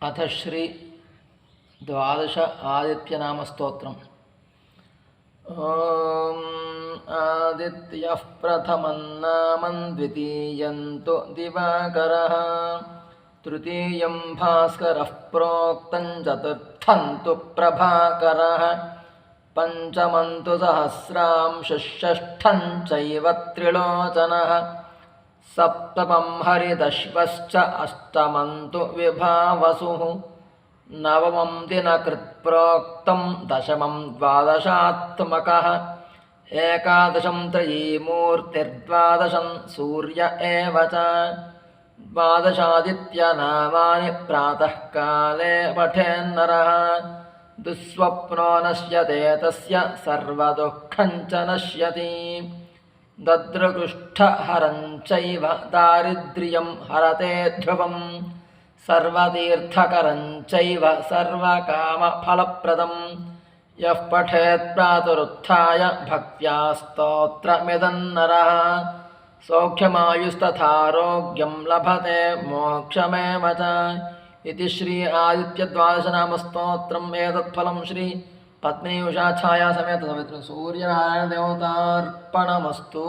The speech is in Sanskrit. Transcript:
अथ श्री द्वादश आदित्यनामस्तोत्रम्। ॐ आदित्यः प्रथमं नामं द्वितीयं तु दिवाकरः तृतीयं भास्करः प्रोक्तं चतुर्थं तु प्रभाकरः पंचमं तु सहस्रांशः षष्ठं चैव त्रिलोचनः सप्तमं हरिदश्वश्च अष्टमं तु विभावसुः नवमं दिनकृत् प्रोक्तं दशमं द्वादशात्मकः एकादशं त्रयीमूर्तिर्द्वादशं सूर्य एव च द्वादशादित्यनामानि प्रातःकाले पठेन्नरः दुःस्वप्नो नश्यते तस्य सर्वदुःखं च नश्यति दद्रकुष्ठहरं चैव दारिद्र्यं हरते ध्रुवं सर्वतीर्थकरं चैव सर्वकामफलप्रदं यः पठेत् प्रातरुत्थाय भक्त्या स्तोत्रमिदं नरः सौख्यमायुस्तथारोग्यं लभते मोक्षमेव च इति श्री आदित्यद्वादशनामस्तोत्रम्। एतत्फलं श्री पत्नी उषा छाया समेत सूर्यनारायण देवतार्पणमस्तु।